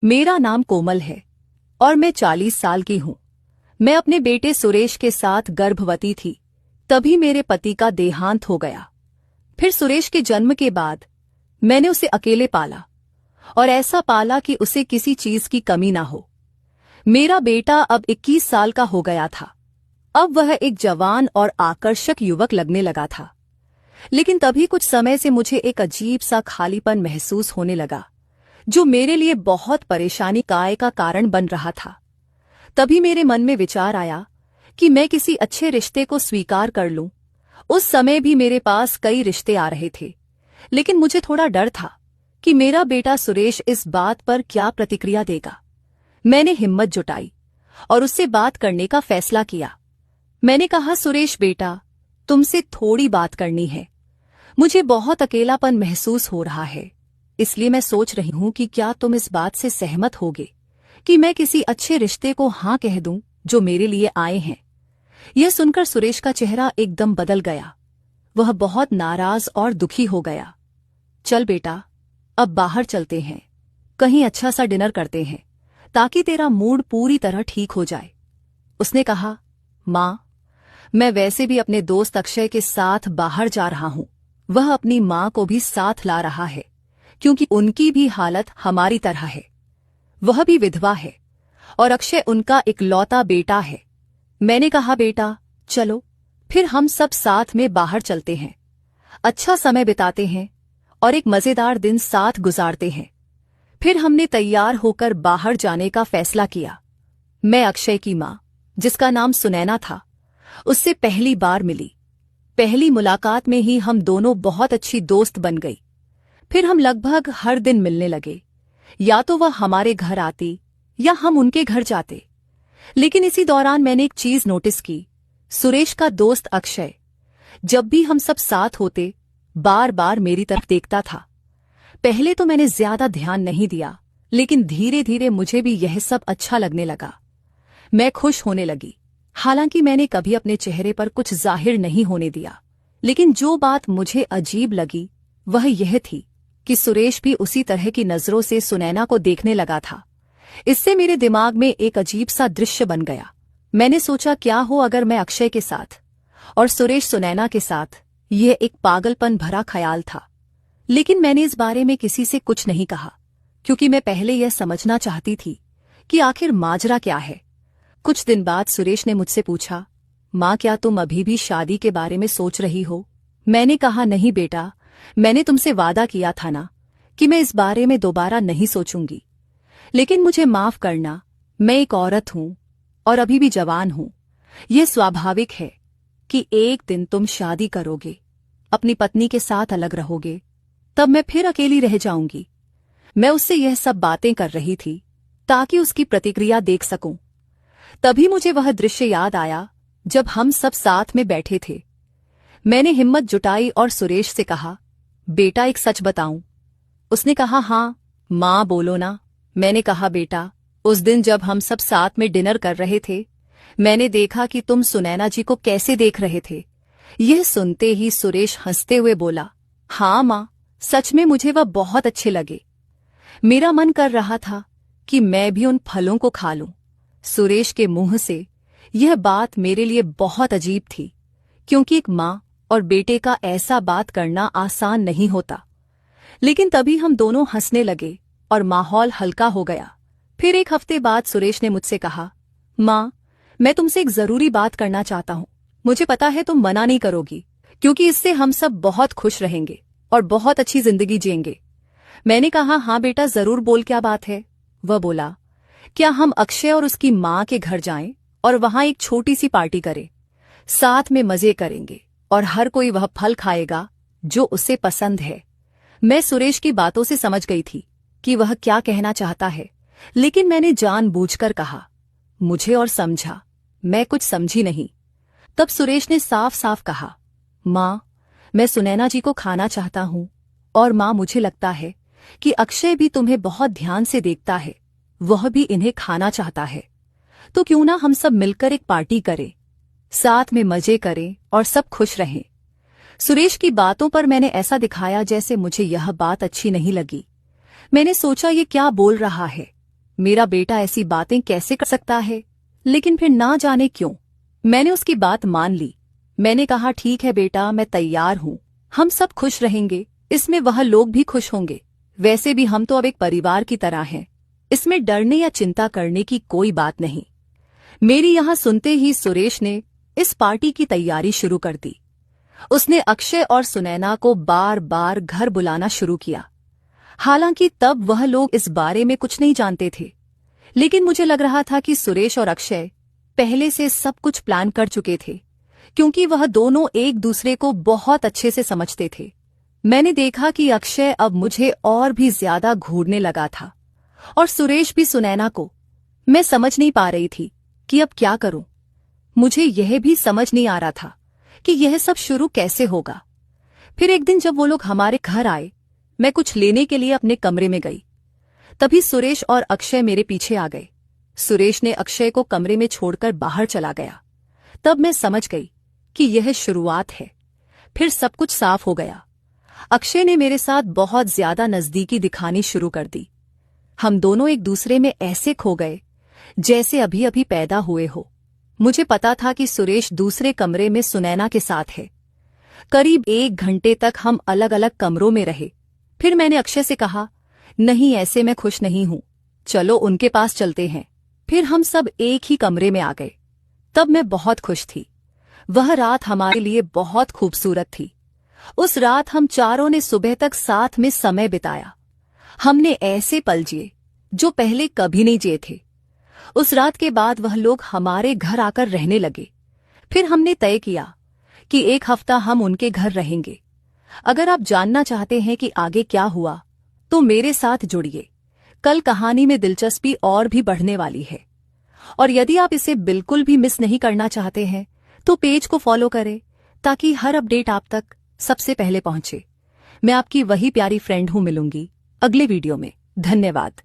मेरा नाम कोमल है और मैं 40 साल की हूँ। मैं अपने बेटे सुरेश के साथ गर्भवती थी, तभी मेरे पति का देहांत हो गया। फिर सुरेश के जन्म के बाद मैंने उसे अकेले पाला और ऐसा पाला कि उसे किसी चीज की कमी ना हो। मेरा बेटा अब 21 साल का हो गया था। अब वह एक जवान और आकर्षक युवक लगने लगा था। लेकिन तभी कुछ समय से मुझे एक अजीब सा खालीपन महसूस होने लगा, जो मेरे लिए बहुत परेशानी का कारण बन रहा था। तभी मेरे मन में विचार आया कि मैं किसी अच्छे रिश्ते को स्वीकार कर लूं। उस समय भी मेरे पास कई रिश्ते आ रहे थे, लेकिन मुझे थोड़ा डर था कि मेरा बेटा सुरेश इस बात पर क्या प्रतिक्रिया देगा। मैंने हिम्मत जुटाई और उससे बात करने का फैसला किया। मैंने कहा, सुरेश बेटा, तुमसे थोड़ी बात करनी है। मुझे बहुत अकेलापन महसूस हो रहा है, इसलिए मैं सोच रही हूं कि क्या तुम इस बात से सहमत होगे कि मैं किसी अच्छे रिश्ते को हाँ कह दूं जो मेरे लिए आए हैं। यह सुनकर सुरेश का चेहरा एकदम बदल गया। वह बहुत नाराज और दुखी हो गया। चल बेटा, अब बाहर चलते हैं, कहीं अच्छा सा डिनर करते हैं ताकि तेरा मूड पूरी तरह ठीक हो जाए। उसने कहा, माँ, मैं वैसे भी अपने दोस्त अक्षय के साथ बाहर जा रहा हूं। वह अपनी माँ को भी साथ ला रहा है, क्योंकि उनकी भी हालत हमारी तरह है। वह भी विधवा है और अक्षय उनका इकलौता बेटा है। मैंने कहा, बेटा चलो, फिर हम सब साथ में बाहर चलते हैं, अच्छा समय बिताते हैं और एक मजेदार दिन साथ गुजारते हैं। फिर हमने तैयार होकर बाहर जाने का फैसला किया। मैं अक्षय की माँ, जिसका नाम सुनैना था, उससे पहली बार मिली। पहली मुलाकात में ही हम दोनों बहुत अच्छी दोस्त बन गई। फिर हम लगभग हर दिन मिलने लगे। या तो वह हमारे घर आती या हम उनके घर जाते। लेकिन इसी दौरान मैंने एक चीज नोटिस की। सुरेश का दोस्त अक्षय जब भी हम सब साथ होते, बार बार मेरी तरफ देखता था। पहले तो मैंने ज्यादा ध्यान नहीं दिया, लेकिन धीरे धीरे मुझे भी यह सब अच्छा लगने लगा। मैं खुश होने लगी। हालांकि मैंने कभी अपने चेहरे पर कुछ जाहिर नहीं होने दिया, लेकिन जो बात मुझे अजीब लगी वह यह थी कि सुरेश भी उसी तरह की नजरों से सुनैना को देखने लगा था। इससे मेरे दिमाग में एक अजीब सा दृश्य बन गया। मैंने सोचा, क्या हो अगर मैं अक्षय के साथ और सुरेश सुनैना के साथ। यह एक पागलपन भरा ख्याल था, लेकिन मैंने इस बारे में किसी से कुछ नहीं कहा, क्योंकि मैं पहले यह समझना चाहती थी कि आखिर माजरा क्या है। कुछ दिन बाद सुरेश ने मुझसे पूछा, माँ, क्या तुम अभी भी शादी के बारे में सोच रही हो? मैंने कहा, नहीं बेटा, मैंने तुमसे वादा किया था ना कि मैं इस बारे में दोबारा नहीं सोचूंगी। लेकिन मुझे माफ करना, मैं एक औरत हूं और अभी भी जवान हूं। यह स्वाभाविक है कि एक दिन तुम शादी करोगे, अपनी पत्नी के साथ अलग रहोगे, तब मैं फिर अकेली रह जाऊंगी। मैं उससे यह सब बातें कर रही थी ताकि उसकी प्रतिक्रिया देख सकूं। तभी मुझे वह दृश्य याद आया जब हम सब साथ में बैठे थे। मैंने हिम्मत जुटाई और सुरेश से कहा, बेटा, एक सच बताऊं? उसने कहा, हाँ माँ, बोलो ना। मैंने कहा, बेटा, उस दिन जब हम सब साथ में डिनर कर रहे थे, मैंने देखा कि तुम सुनैना जी को कैसे देख रहे थे। यह सुनते ही सुरेश हंसते हुए बोला, हाँ माँ, सच में मुझे वह बहुत अच्छे लगे। मेरा मन कर रहा था कि मैं भी उन फलों को खा लूं। सुरेश के मुंह से यह बात मेरे लिए बहुत अजीब थी, क्योंकि एक माँ और बेटे का ऐसा बात करना आसान नहीं होता। लेकिन तभी हम दोनों हंसने लगे और माहौल हल्का हो गया। फिर एक हफ्ते बाद सुरेश ने मुझसे कहा, माँ, मैं तुमसे एक जरूरी बात करना चाहता हूँ। मुझे पता है तुम मना नहीं करोगी, क्योंकि इससे हम सब बहुत खुश रहेंगे और बहुत अच्छी जिंदगी जिएंगे। मैंने कहा, हाँ बेटा, जरूर बोल, क्या बात है? वह बोला, क्या हम अक्षय और उसकी माँ के घर जाएं और वहां एक छोटी सी पार्टी करें, साथ में मजे करेंगे और हर कोई वह फल खाएगा जो उसे पसंद है। मैं सुरेश की बातों से समझ गई थी कि वह क्या कहना चाहता है, लेकिन मैंने जानबूझकर कहा, मुझे और समझा। मैं कुछ समझी नहीं। तब सुरेश ने साफ साफ कहा, माँ, मैं सुनैना जी को खाना चाहता हूँ, और माँ, मुझे लगता है कि अक्षय भी तुम्हें बहुत ध्यान से देखता है, वह भी इन्हें खाना चाहता है। तो क्यों ना हम सब मिलकर एक पार्टी करें, साथ में मजे करें और सब खुश रहें। सुरेश की बातों पर मैंने ऐसा दिखाया जैसे मुझे यह बात अच्छी नहीं लगी। मैंने सोचा, ये क्या बोल रहा है? मेरा बेटा ऐसी बातें कैसे कर सकता है। लेकिन फिर ना जाने क्यों मैंने उसकी बात मान ली। मैंने कहा ठीक है बेटा, मैं तैयार हूँ, हम सब खुश रहेंगे, इसमें वह लोग भी खुश होंगे। वैसे भी हम तो अब एक परिवार की तरह हैं, इसमें डरने या चिंता करने की कोई बात नहीं। मेरी यहाँ सुनते ही सुरेश ने इस पार्टी की तैयारी शुरू कर दी। उसने अक्षय और सुनैना को बार बार घर बुलाना शुरू किया। हालांकि तब वह लोग इस बारे में कुछ नहीं जानते थे, लेकिन मुझे लग रहा था कि सुरेश और अक्षय पहले से सब कुछ प्लान कर चुके थे, क्योंकि वह दोनों एक दूसरे को बहुत अच्छे से समझते थे। मैंने देखा कि अक्षय अब मुझे और भी ज्यादा घूरने लगा था और सुरेश भी सुनैना को। मैं समझ नहीं पा रही थी कि अब क्या करूं। मुझे यह भी समझ नहीं आ रहा था कि यह सब शुरू कैसे होगा। फिर एक दिन जब वो लोग हमारे घर आए, मैं कुछ लेने के लिए अपने कमरे में गई। तभी सुरेश और अक्षय मेरे पीछे आ गए। सुरेश ने अक्षय को कमरे में छोड़कर बाहर चला गया। तब मैं समझ गई कि यह शुरुआत है। फिर सब कुछ साफ हो गया। अक्षय ने मेरे साथ बहुत ज्यादा नजदीकी दिखानी शुरू कर दी। हम दोनों एक दूसरे में ऐसे खो गए जैसे अभी अभी पैदा हुए हो। मुझे पता था कि सुरेश दूसरे कमरे में सुनैना के साथ है। करीब 1 घंटे तक हम अलग अलग कमरों में रहे। फिर मैंने अक्षय से कहा, नहीं ऐसे मैं खुश नहीं हूं, चलो उनके पास चलते हैं। फिर हम सब एक ही कमरे में आ गए। तब मैं बहुत खुश थी। वह रात हमारे लिए बहुत खूबसूरत थी। उस रात हम चारों ने सुबह तक साथ में समय बिताया। हमने ऐसे पल जिए जो पहले कभी नहीं जिए थे। उस रात के बाद वह लोग हमारे घर आकर रहने लगे। फिर हमने तय किया कि 1 हफ्ता हम उनके घर रहेंगे। अगर आप जानना चाहते हैं कि आगे क्या हुआ तो मेरे साथ जुड़िए। कल कहानी में दिलचस्पी और भी बढ़ने वाली है। और यदि आप इसे बिल्कुल भी मिस नहीं करना चाहते हैं तो पेज को फॉलो करें ताकि हर अपडेट आप तक सबसे पहले पहुंचे। मैं आपकी वही प्यारी फ्रेंड हूं। मिलूंगी अगले वीडियो में। धन्यवाद।